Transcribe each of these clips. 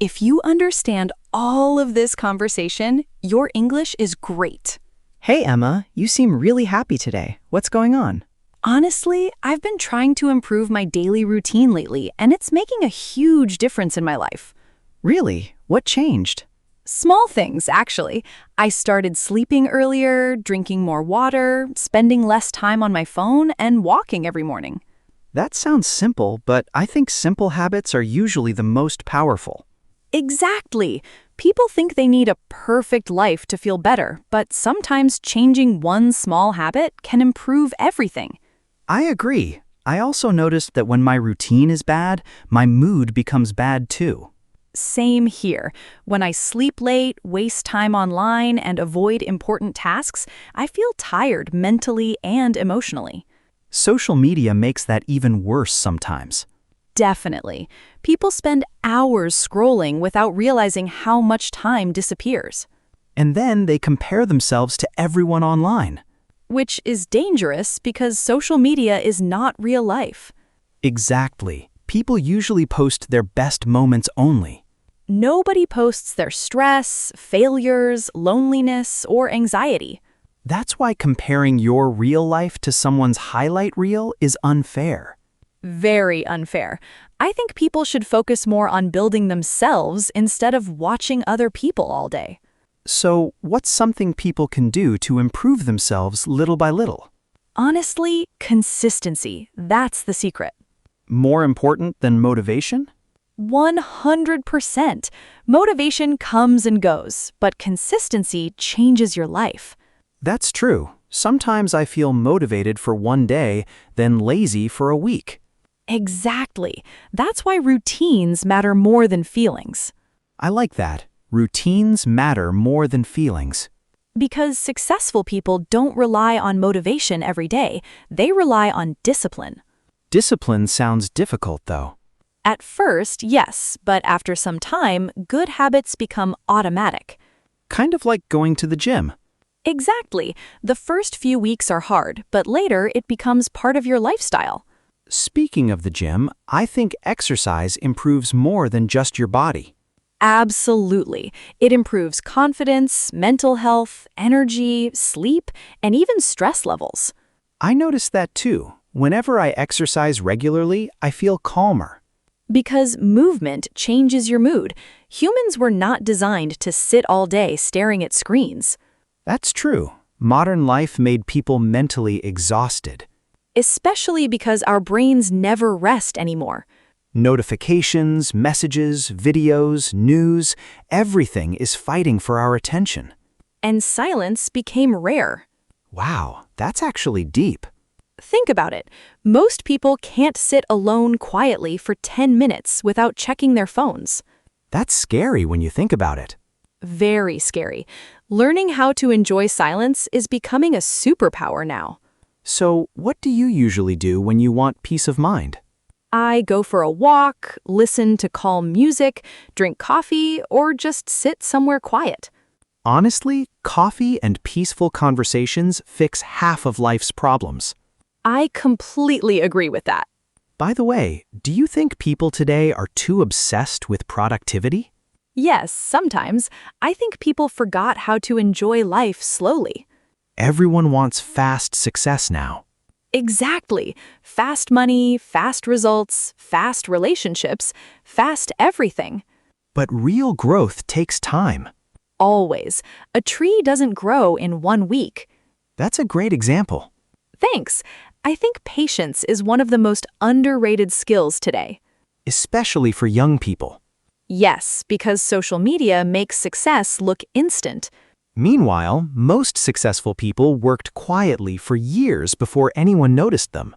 If you understand all of this conversation, your English is great. Hey, Emma, you seem really happy today. What's going on? Honestly, I've been trying to improve my daily routine lately, and it's making a huge difference in my life. Really? What changed? Small things, actually. I started sleeping earlier, drinking more water, spending less time on my phone, and walking every morning. That sounds simple, but I think simple habits are usually the most powerful. Exactly. People think they need a perfect life to feel better, but sometimes changing one small habit can improve everything. I agree. I also noticed that when my routine is bad, my mood becomes bad too. Same here. When I sleep late, waste time online, and avoid important tasks, I feel tired mentally and emotionally. Social media makes that even worse sometimes. Definitely. People spend hours scrolling without realizing how much time disappears, And then they compare themselves to everyone online. which is dangerous because social media is not real life. Exactly. People usually post their best moments only. Nobody posts their stress, failures, loneliness, or anxiety. That's why comparing your real life to someone's highlight reel is unfair. Very unfair. I think people should focus more on building themselves instead of watching other people all day. So, what's something people can do to improve themselves little by little? Honestly, consistency. That's the secret. More important than motivation? 100%. Motivation comes and goes, but consistency changes your life. That's true. Sometimes I feel motivated for one day, then lazy for a week. Exactly. That's why routines matter more than feelings. I like that. Routines matter more than feelings. Because successful people don't rely on motivation every day, they rely on discipline. Discipline sounds difficult, though. At first, yes, but after some time, good habits become automatic. Kind of like going to the gym. Exactly. The first few weeks are hard, but later it becomes part of your lifestyle. Speaking of the gym, I think exercise improves more than just your body. Absolutely. It improves confidence, mental health, energy, sleep, and even stress levels. I notice that too. Whenever I exercise regularly, I feel calmer. Because movement changes your mood. Humans were not designed to sit all day staring at screens. That's true. Modern life made people mentally exhausted. Especially because our brains never rest anymore. Notifications, messages, videos, news, everything is fighting for our attention. And silence became rare. Wow, that's actually deep. Think about it. Most people can't sit alone quietly for 10 minutes without checking their phones. That's scary when you think about it. Very scary. Learning how to enjoy silence is becoming a superpower now. So, what do you usually do when you want peace of mind? I go for a walk, listen to calm music, drink coffee, or just sit somewhere quiet. Honestly, coffee and peaceful conversations fix half of life's problems. I completely agree with that. By the way, do you think people today are too obsessed with productivity? Yes, sometimes. I think people forgot how to enjoy life slowly. Everyone wants fast success now. Exactly. Fast money, fast results, fast relationships, fast everything. But real growth takes time. Always. A tree doesn't grow in 1 week. That's a great example. Thanks. I think patience is one of the most underrated skills today. Especially for young people. Yes, because social media makes success look instant. Meanwhile, most successful people worked quietly for years before anyone noticed them.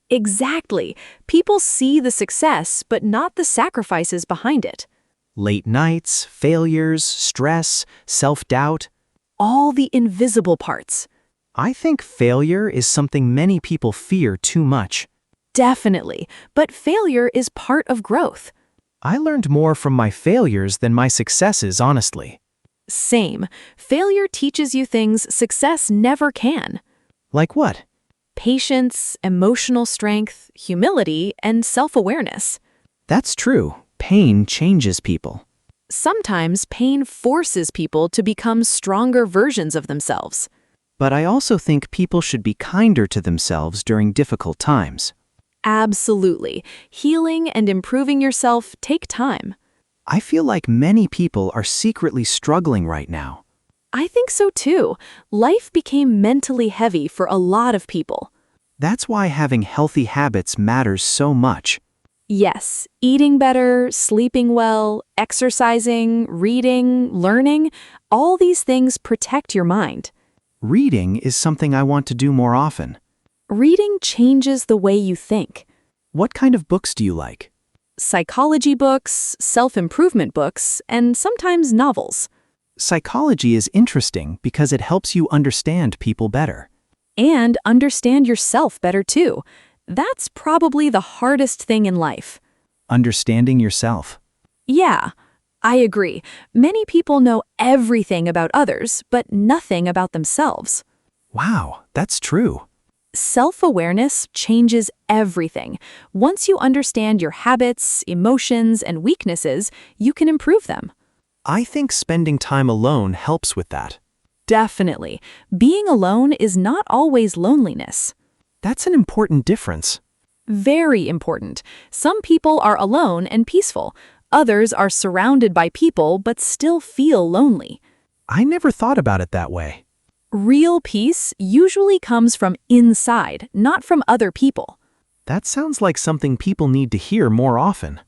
Exactly. People see the success, but not the sacrifices behind it. Late nights, failures, stress, self-doubt. All the invisible parts. I think failure is something many people fear too much. Definitely. But failure is part of growth. I learned more from my failures than my successes, honestly. Same. Failure teaches you things success never can. Like what? Patience, emotional strength, humility, and self-awareness. That's true. Pain changes people. Sometimes pain forces people to become stronger versions of themselves. But I also think people should be kinder to themselves during difficult times. Absolutely. Healing and improving yourself take time. I feel like many people are secretly struggling right now. I think so too. Life became mentally heavy for a lot of people. That's why having healthy habits matters so much. Yes, eating better, sleeping well, exercising, reading, learning, all these things protect your mind. Reading is something I want to do more often. Reading changes the way you think. What kind of books do you like? Psychology books, self-improvement books, and sometimes novels. Psychology is interesting because it helps you understand people better. And understand yourself better too. That's probably the hardest thing in life. Understanding yourself. Yeah, I agree. Many people know everything about others, but nothing about themselves. Wow, that's true. Self-awareness changes everything. Once you understand your habits, emotions, and weaknesses, you can improve them. I think spending time alone helps with that. Definitely. Being alone is not always loneliness. That's an important difference. Very important. Some people are alone and peaceful. Others are surrounded by people but still feel lonely. I never thought about it that way. Real peace usually comes from inside, not from other people. That sounds like something people need to hear more often.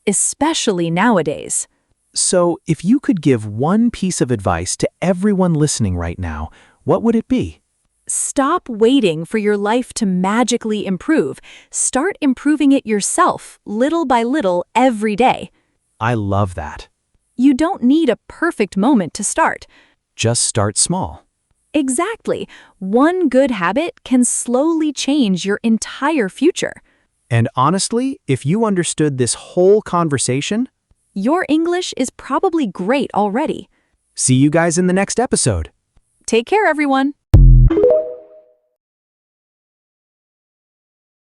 Especially nowadays. So, if you could give one piece of advice to everyone listening right now, what would it be? Stop waiting for your life to magically improve. Start improving it yourself, little by little, every day. I love that. You don't need a perfect moment to start. Just start small. Exactly. One good habit can slowly change your entire future. And honestly, if you understood this whole conversation, Your English is probably great already. see you guys in the next episode. Take care, everyone.